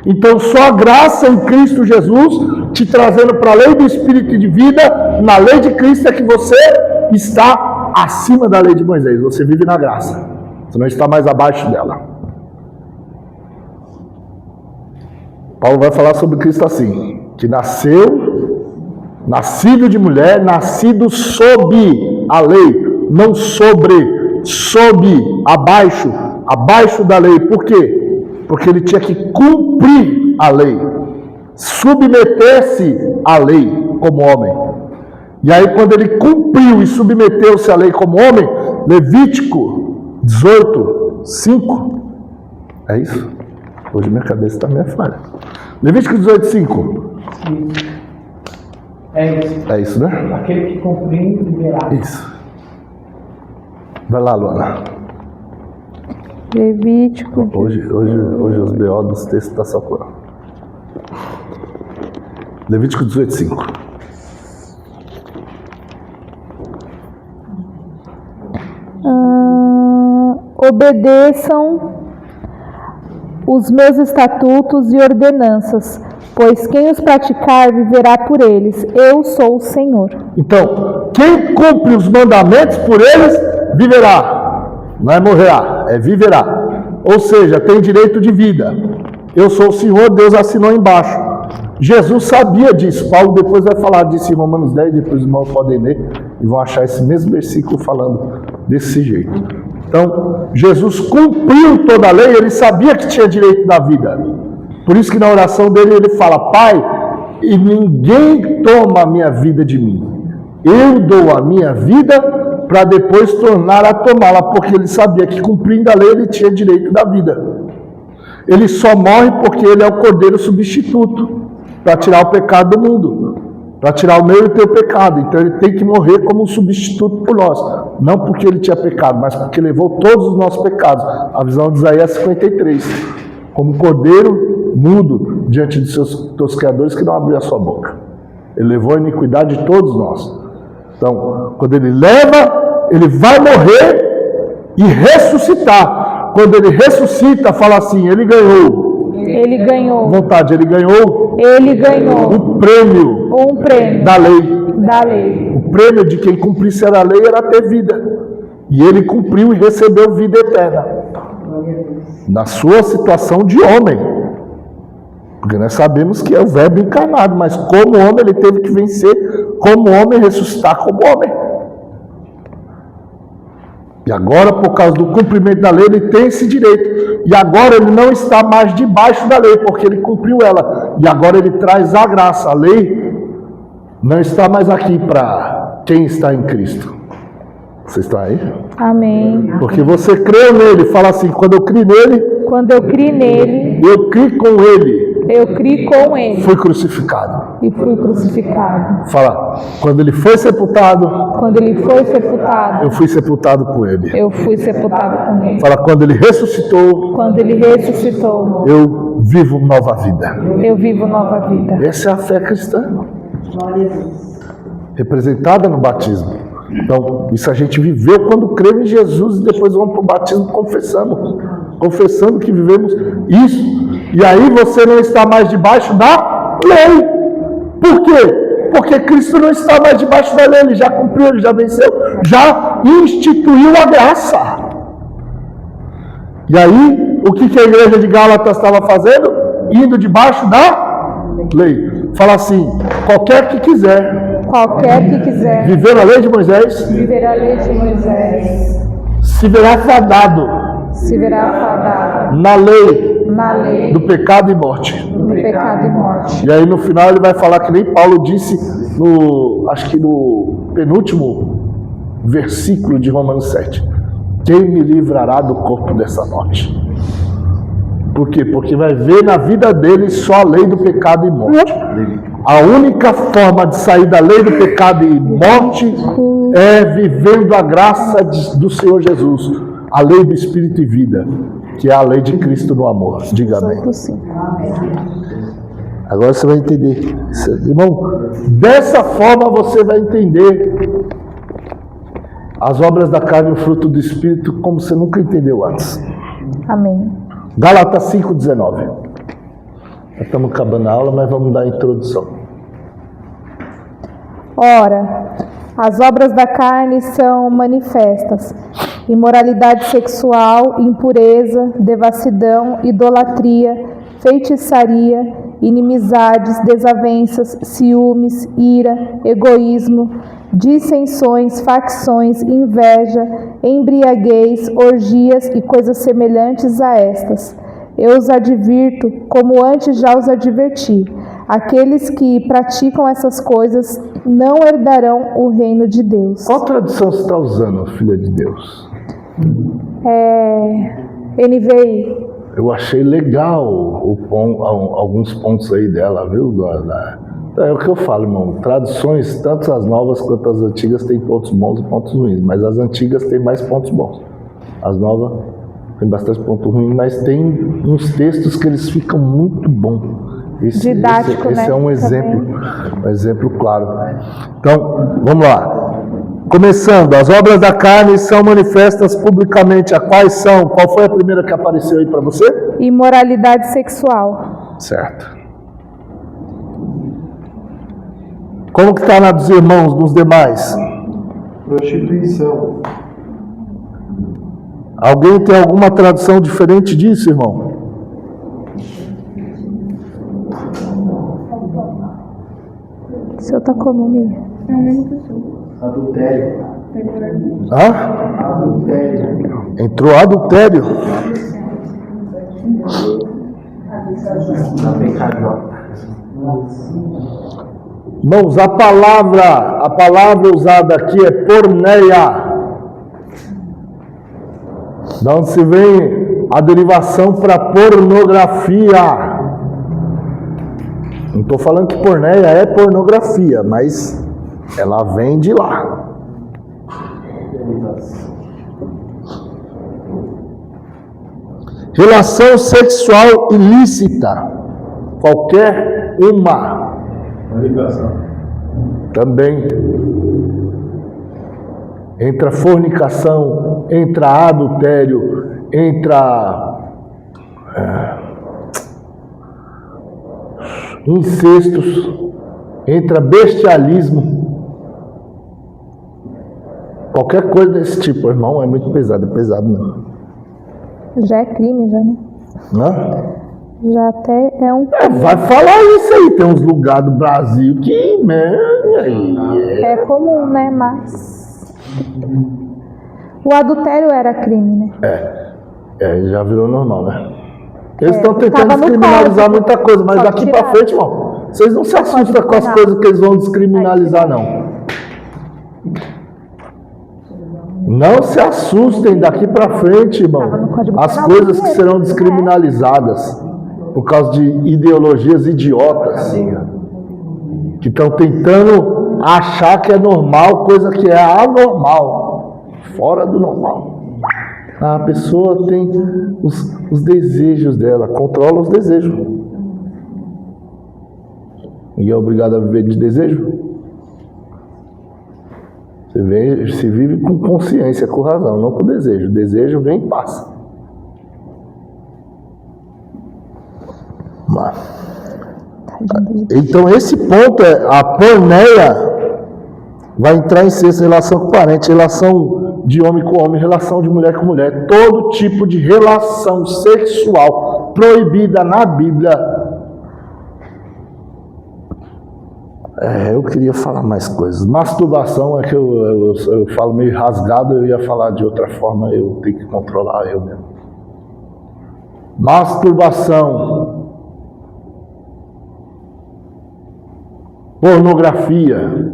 Então só a graça em Cristo Jesus, te trazendo para a lei do Espírito e de vida, na lei de Cristo é que você está acima da lei de Moisés. Você vive na graça. Você não está mais abaixo dela. Paulo vai falar sobre Cristo assim, que nascido de mulher, nascido sob a lei, não sobre, abaixo da lei. Por quê? Porque ele tinha que cumprir a lei, submeter-se à lei como homem. E aí quando ele cumpriu e submeteu-se à lei como homem, Levítico 18, 5, é isso? Hoje minha cabeça está meio falha. Levítico 18, 5. É isso, né? Aquele que cumprir viverá. Isso. Vai lá, Luana. Levítico. Hoje os BO dos textos estão só por. Levítico 18, 5. Obedeçam os meus estatutos e ordenanças, pois quem os praticar viverá por eles. Eu sou o Senhor. Então, quem cumpre os mandamentos por eles, viverá. Não é morrerá, é viverá. Ou seja, tem direito de vida. Eu sou o Senhor, Deus assinou embaixo. Jesus sabia disso. Paulo depois vai falar disso em Romanos 10, depois os irmãos podem ler e vão achar esse mesmo versículo falando desse jeito. Então, Jesus cumpriu toda a lei, ele sabia que tinha direito da vida. Por isso que na oração dele ele fala: Pai, e ninguém toma a minha vida de mim. Eu dou a minha vida para depois tornar a tomá-la, porque ele sabia que cumprindo a lei ele tinha direito da vida. Ele só morre porque ele é o cordeiro substituto, para tirar o pecado do mundo, para tirar o meu e o teu pecado. Então ele tem que morrer como um substituto por nós, não porque ele tinha pecado, mas porque levou todos os nossos pecados. A visão de Isaías 53, como um cordeiro mudo diante de seus tosqueadores que não abriu a sua boca. Ele levou a iniquidade de todos nós. Então, quando ele leva, ele vai morrer e ressuscitar. Quando ele ressuscita, fala assim: ele ganhou. Ele ganhou. Vontade, ele ganhou. Ele ganhou Um prêmio da lei. O prêmio de quem cumprisse a lei era ter vida. E ele cumpriu e recebeu vida eterna. Na sua situação de homem. Porque nós sabemos que é o verbo encarnado, mas como homem ele teve que vencer, como homem ressuscitar como homem. E agora, por causa do cumprimento da lei, ele tem esse direito. E agora ele não está mais debaixo da lei, porque ele cumpriu ela. E agora ele traz a graça. A lei não está mais aqui para quem está em Cristo. Vocês estão aí? Amém. Porque você creu nele. Fala assim: quando eu criei nele, eu criei com ele. Eu criei com ele. Fui crucificado. E fui crucificado. Fala: quando ele foi sepultado. Eu fui sepultado com ele. Eu fui sepultado com ele. Fala: quando ele ressuscitou. Eu vivo nova vida. Essa é a fé cristã. Representada no batismo. Então, isso a gente viveu quando creu em Jesus e depois vamos para o batismo confessando que vivemos isso. E aí você não está mais debaixo da lei. Por quê? Porque Cristo não está mais debaixo da lei, ele já cumpriu, ele já venceu, já instituiu a graça. E aí, o que a igreja de Gálatas estava fazendo? Indo debaixo da lei. Fala assim: qualquer que quiser viver a lei de Moisés, se verá fadado na lei do pecado e morte. E aí no final ele vai falar que nem Paulo disse acho que no penúltimo versículo de Romanos 7: quem me livrará do corpo dessa morte? Por quê? Porque vai ver na vida dele só a lei do pecado e morte. A única forma de sair da lei do pecado e morte é vivendo a graça do Senhor Jesus, a lei do Espírito e vida, que é a lei de Cristo no amor. Diga amém. Agora você vai entender. Irmão, dessa forma você vai entender as obras da carne e o fruto do Espírito como você nunca entendeu antes. Amém. Gálatas 5,19. Estamos acabando a aula, mas vamos dar a introdução. Ora, as obras da carne são manifestas: imoralidade sexual, impureza, devassidão, idolatria, feitiçaria, inimizades, desavenças, ciúmes, ira, egoísmo, dissensões, facções, inveja, embriaguez, orgias e coisas semelhantes a estas. Eu os advirto, como antes já os adverti. Aqueles que praticam essas coisas não herdarão o reino de Deus. Qual tradução você está usando, filha de Deus? NVI. Eu achei legal alguns pontos aí dela, viu? É o que eu falo, irmão. Traduções, tanto as novas quanto as antigas, têm pontos bons e pontos ruins. Mas as antigas têm mais pontos bons. As novas tem bastante ponto ruim, mas tem uns textos que eles ficam muito bons. Didático, esse né? é um exemplo claro. Então, vamos lá. Começando, as obras da carne são manifestas publicamente. A quais são? Qual foi a primeira que apareceu aí para você? Imoralidade sexual. Certo. Como que está na dos irmãos, dos demais? Prostituição. Alguém tem alguma tradução diferente disso, irmão? O senhor está como, Mia? Adultério. Hã? Adultério. Entrou adultério. Na pecadota. Irmãos, a palavra usada aqui é porneia. Da onde se vem a derivação para pornografia. Não estou falando que porneia é pornografia, mas ela vem de lá. Relação sexual ilícita. Qualquer uma. Também. Entra fornicação, entra adultério, entra incestos, entra bestialismo. Qualquer coisa desse tipo, irmão, é muito pesado, mesmo. Já é crime, já, né? Hã? Já até é um... Vai falar isso aí, tem uns lugares do Brasil que... É comum, né? Mas... O adultério era crime, né? Já virou normal, né? Eles estão tentando tava no descriminalizar código, muita coisa, mas só daqui pra tiraram. frente, irmão, vocês não se assustam com as coisas que eles vão descriminalizar, não. Não se assustem daqui pra frente, irmão. As coisas que serão descriminalizadas por causa de ideologias idiotas que estão tentando achar que é normal, coisa que é anormal, fora do normal. A pessoa tem os desejos dela, controla os desejos. Ninguém é obrigado a viver de desejo. Você vive com consciência, com razão, não com desejo. O desejo vem e passa. Então esse ponto a porneia vai entrar em sexta, relação com parente, relação de homem com homem, relação de mulher com mulher, todo tipo de relação sexual proibida na Bíblia. Eu queria falar mais coisas. Masturbação é que eu falo meio rasgado, eu ia falar de outra forma, eu tenho que controlar eu mesmo. Masturbação, pornografia,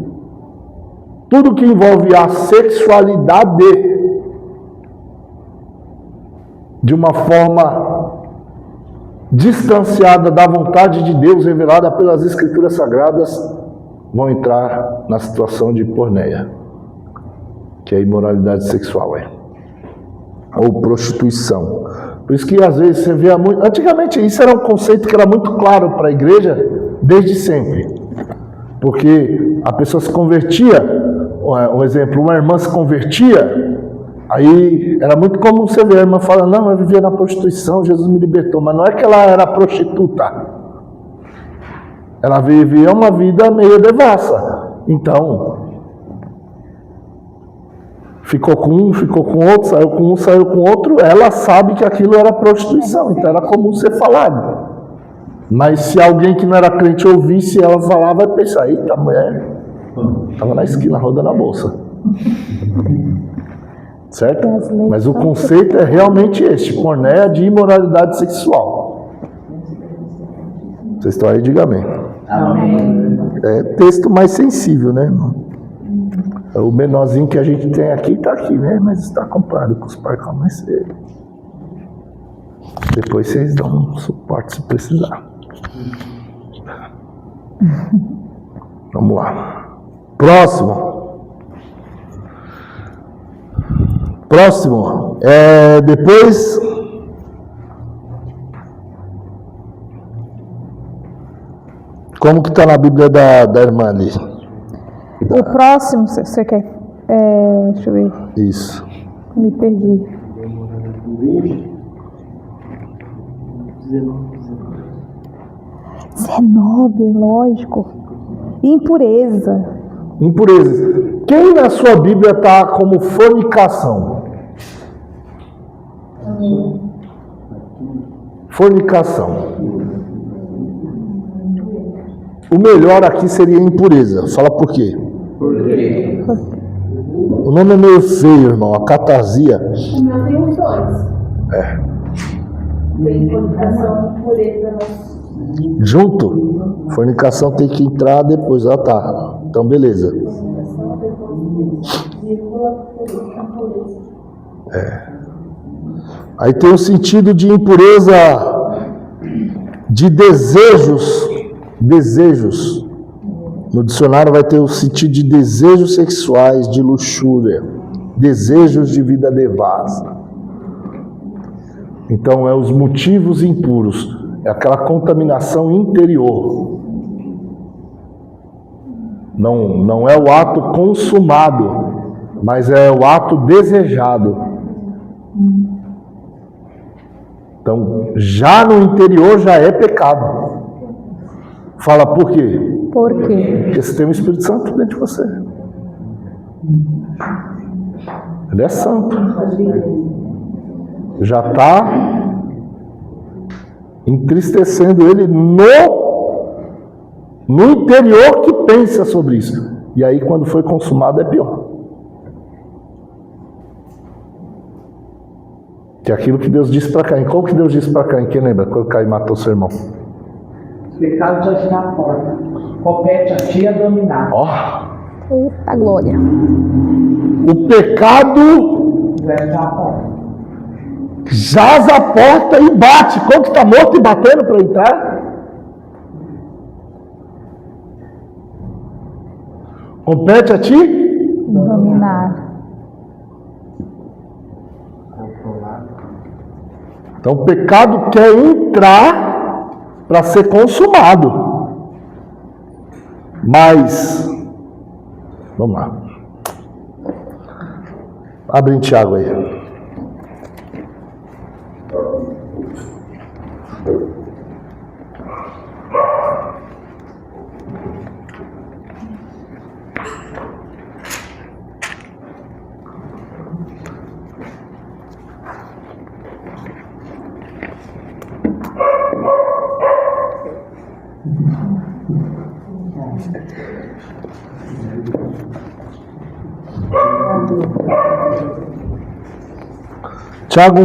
tudo que envolve a sexualidade de uma forma distanciada da vontade de Deus revelada pelas Escrituras Sagradas, vão entrar na situação de porneia, que é a imoralidade sexual, ou prostituição. Por isso que às vezes você vê muito... Antigamente isso era um conceito que era muito claro para a igreja desde sempre, porque a pessoa se convertia, um exemplo, uma irmã se convertia, aí era muito comum você ver a irmã falando, não, eu vivia na prostituição, Jesus me libertou, mas não é que ela era prostituta. Ela vivia uma vida meio devassa. Então, ficou com um, ficou com outro, saiu com um, saiu com outro. Ela sabe que aquilo era prostituição. Então, era comum ser falado. Mas se alguém que não era crente ouvisse, ela falava, vai pensar, eita, a mulher estava na esquina, rodando a bolsa. Certo? Mas o conceito é realmente este, pornéia de imoralidade sexual. Vocês estão aí, diga amém. Amém. É texto mais sensível, né? O menorzinho que a gente tem aqui está aqui, né? Mas está comparado com os pais mais cedo. Depois vocês dão um suporte se precisar. Vamos lá. Próximo. Depois. Como que está na Bíblia da irmã ali? O próximo, você quer? Deixa eu ver. Isso. Me perdi. 19, lógico. Impureza. Impurezas. Quem na sua Bíblia está como fornicação? Fornicação. O melhor aqui seria impureza. Fala por quê? Por quê? O nome é meio feio, irmão. A catasia. O meu tem os dois. Tem fornicação e impureza. Junto? Fornicação tem que entrar depois. Ah, tá. Então, beleza. Aí tem o sentido de impureza de desejos. Desejos. No dicionário vai ter o sentido de desejos sexuais, de luxúria, desejos de vida devassa. Então, é os motivos impuros, é aquela contaminação interior. Não é o ato consumado, mas é o ato desejado. Então, já no interior já é pecado. Fala por quê? Por quê? Porque você tem o Espírito Santo dentro de você. Ele é santo. Já está entristecendo ele no interior que pensa sobre isso. E aí, quando foi consumado, é pior. Que é aquilo que Deus disse para Caim. Qual que Deus disse para Caim? Quem lembra? Quando Caim matou seu irmão? O pecado já está à porta. Compete a ti a dominar. Eita glória. O pecado Já está à porta. jaz a porta e bate. Como que está morto e batendo para entrar? Compete a ti? Dominar. Então o pecado quer entrar para ser consumado. Mas, vamos lá. Abre em Tiago aí. Tiago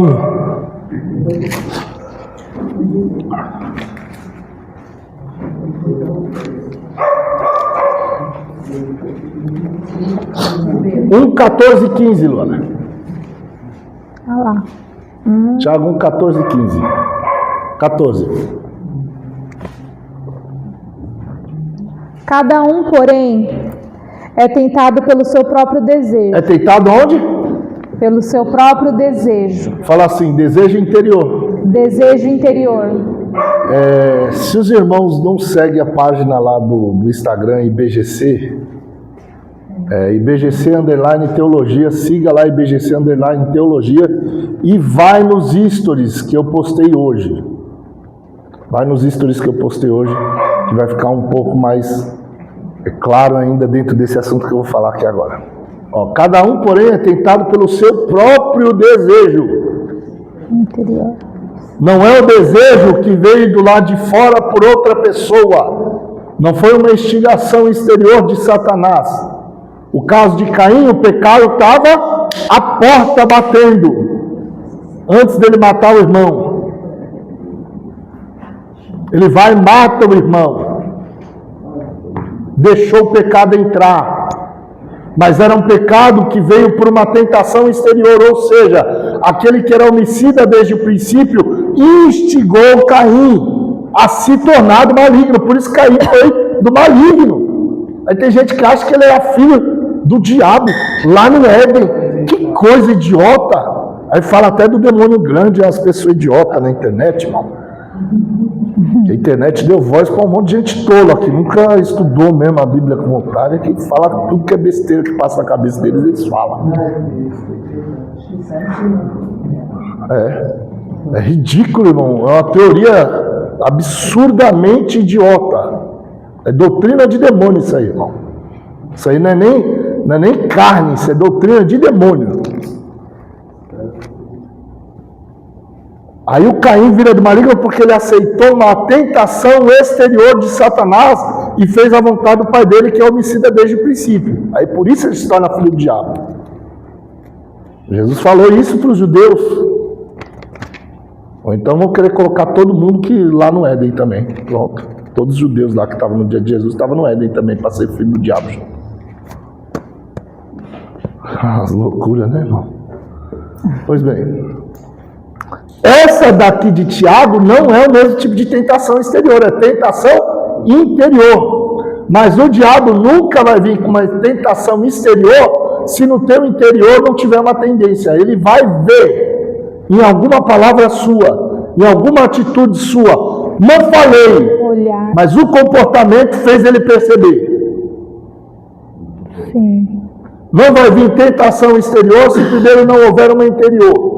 1, 14 e 15, Luana. Olha lá. Tiago 1, 14 e 15. 14. Cada um, porém, é tentado pelo seu próprio desejo. É tentado onde? Pelo seu próprio desejo. Fala assim, desejo interior. Desejo interior. Se os irmãos não seguem a página lá do Instagram IBGC, IBGC _ Teologia, siga lá IBGC _ Teologia e vai nos stories que eu postei hoje. Vai nos stories que eu postei hoje, que vai ficar um pouco mais claro ainda dentro desse assunto que eu vou falar aqui agora. Cada um, porém, é tentado pelo seu próprio desejo. Interior. Não é o desejo que veio do lado de fora por outra pessoa. Não foi uma instigação exterior de Satanás. O caso de Caim, o pecado estava à porta batendo, antes dele matar o irmão. Ele vai e mata o irmão. Deixou o pecado entrar. Mas era um pecado que veio por uma tentação exterior, ou seja, aquele que era homicida desde o princípio instigou Caim a se tornar do maligno. Por isso Caim foi do maligno. Aí tem gente que acha que ele era filho do diabo lá no Éden. Que coisa idiota! Aí fala até do demônio grande, as pessoas idiotas na internet, irmão. A internet deu voz para um monte de gente tola que nunca estudou mesmo a Bíblia como otária, que fala tudo que é besteira que passa na cabeça deles, eles falam. É ridículo, irmão. É uma teoria absurdamente idiota. É doutrina de demônio isso aí, irmão. Isso aí não é nem carne, isso é doutrina de demônio. Aí o Caim vira do maligno porque ele aceitou uma tentação exterior de Satanás e fez a vontade do pai dele, que é homicida desde o princípio. Aí por isso ele se torna filho do diabo. Jesus falou isso para os judeus. Ou então vão querer colocar todo mundo que lá no Éden também. Pronto. Todos os judeus lá que estavam no dia de Jesus estavam no Éden também para ser filho do diabo. As loucuras, né, irmão? Pois bem. Essa daqui de Tiago não é o mesmo tipo de tentação exterior, é tentação interior. Mas o diabo nunca vai vir com uma tentação exterior se no teu interior não tiver uma tendência. Ele vai ver em alguma palavra sua, em alguma atitude sua. Não falei, mas o comportamento fez ele perceber. Sim. Não vai vir tentação exterior se primeiro não houver uma interior.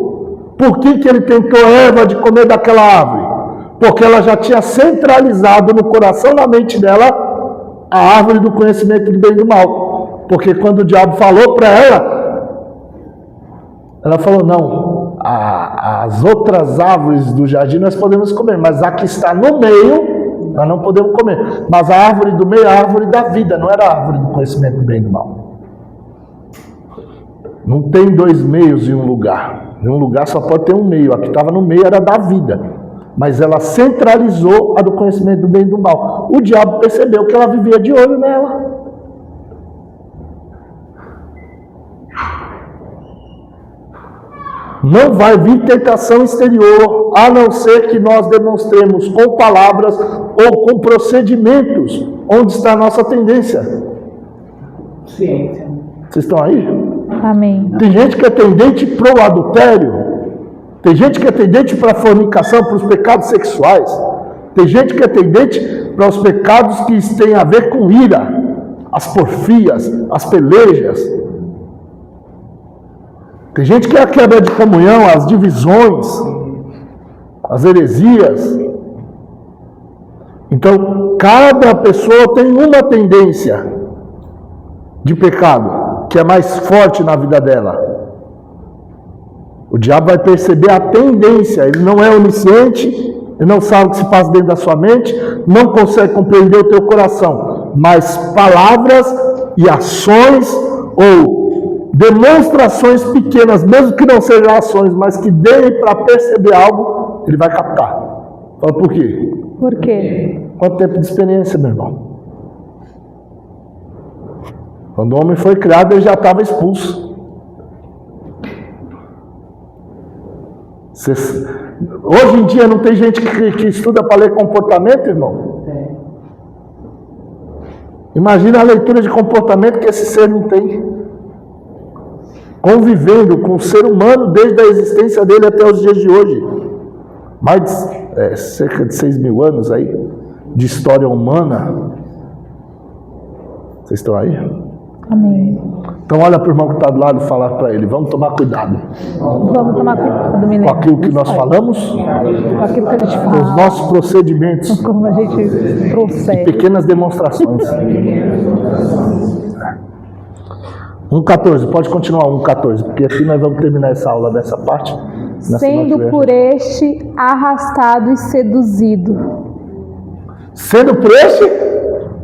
Por que ele tentou Eva de comer daquela árvore? Porque ela já tinha centralizado no coração, na mente dela, a árvore do conhecimento do bem e do mal. Porque quando o diabo falou para ela falou, não, as outras árvores do jardim nós podemos comer, mas a que está no meio, nós não podemos comer. Mas a árvore do meio é a árvore da vida, não era a árvore do conhecimento do bem e do mal. Não tem dois meios em um lugar. Em um lugar só pode ter um meio. A que estava no meio era da vida. Mas ela centralizou a do conhecimento do bem e do mal. O diabo percebeu que ela vivia de olho nela. Não vai vir tentação exterior, a não ser que nós demonstremos com palavras ou com procedimentos onde está a nossa tendência. Ciência. Vocês estão aí? Amém. Tem gente que é tendente para o adultério, tem gente que é tendente para a fornicação, para os pecados sexuais, tem gente que é tendente para os pecados que têm a ver com ira, as porfias, as pelejas. Tem gente que é a quebra de comunhão, as divisões, as heresias. Então, cada pessoa tem uma tendência de pecado que é mais forte na vida dela. O diabo vai perceber a tendência. Ele não é onisciente, ele não sabe o que se passa dentro da sua mente, não consegue compreender o teu coração, mas palavras e ações ou demonstrações pequenas, mesmo que não sejam ações, mas que deem para perceber algo, ele vai captar. Fala, por quê? Por quê? Quanto tempo de experiência, meu irmão? Quando o homem foi criado, ele já estava expulso. Hoje em dia não tem gente que estuda para ler comportamento, irmão? Imagina a leitura de comportamento que esse ser não tem. Convivendo com o ser humano desde a existência dele até os dias de hoje. Mais de cerca de 6.000 anos aí de história humana. Vocês estão aí? Amém. Então olha para o irmão que está do lado e fala para ele, vamos tomar cuidado. Vamos tomar cuidado, menino. Com aquilo que nós falamos, Com aquilo que a gente com os fala, nossos procedimentos, como a gente procede. pequenas demonstrações. 1,14, pode continuar 1,14, porque aqui nós vamos terminar essa aula dessa parte. sendo por este arrastado e seduzido. Sendo por este?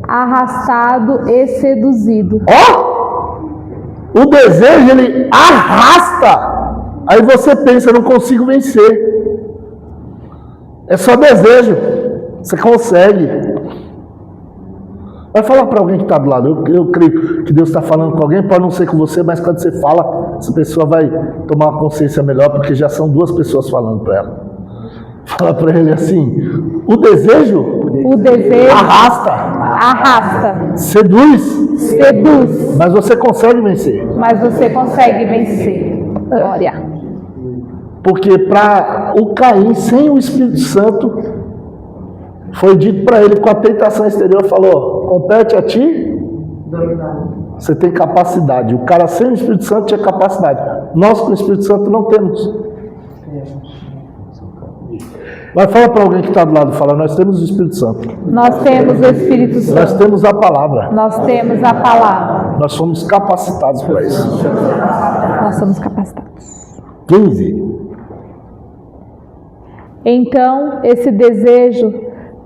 Arrastado e seduzido. O desejo, ele arrasta. Aí você pensa, eu não consigo vencer. É só desejo. Você consegue. Vai falar para alguém que está do lado. Eu creio que Deus está falando com alguém, pode não ser com você, mas quando você fala, essa pessoa vai tomar uma consciência melhor, porque já são duas pessoas falando para ela. Fala para ele assim: o desejo arrasta, seduz, mas você consegue vencer. mas você consegue vencer. Glória. Porque para o Caim, sem o Espírito Santo, foi dito para ele com a tentação exterior, falou: compete a ti, você tem capacidade. O cara sem o Espírito Santo tinha capacidade. Nós com o Espírito Santo não temos. Vai falar para alguém que está do lado, fala: nós temos o Espírito Santo. Nós temos o Espírito Santo. Nós temos a palavra. Nós temos a palavra. Nós somos capacitados para isso. Nós somos capacitados. 15. Então, esse desejo,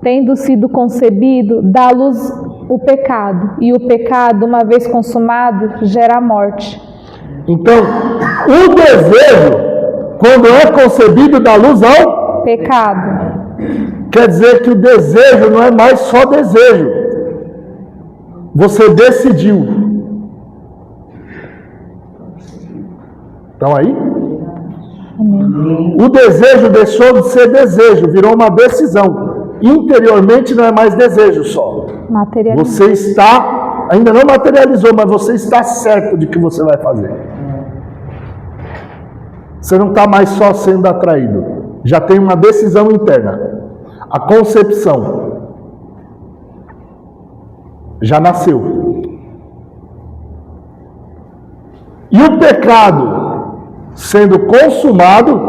tendo sido concebido, dá à luz o pecado. E o pecado, uma vez consumado, gera a morte. Então, o desejo, quando é concebido, dá luz ao Pecado. quer dizer que o desejo não é mais só desejo. Você decidiu. Estão aí? O desejo deixou de ser desejo, virou uma decisão. Interiormente não é mais desejo só. Materialismo. Você está, ainda não materializou, mas você está certo de que você vai fazer. Você não está mais só sendo atraído. Já tem uma decisão interna. A concepção já nasceu. E o pecado sendo consumado,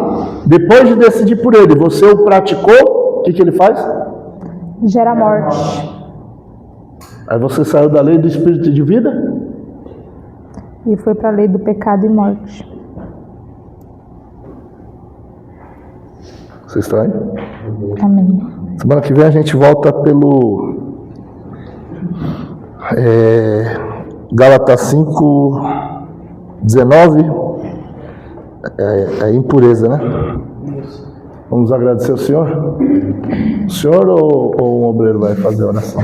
depois de decidir por ele, você o praticou, o que ele faz? Gera morte. Aí você saiu da lei do espírito de vida? E foi para a lei do pecado e morte. Vocês estão aí? Amém. Semana que vem a gente volta pelo Gálatas 5, 19. É impureza, né? Vamos agradecer ao Senhor? O Senhor ou um obreiro vai fazer a oração?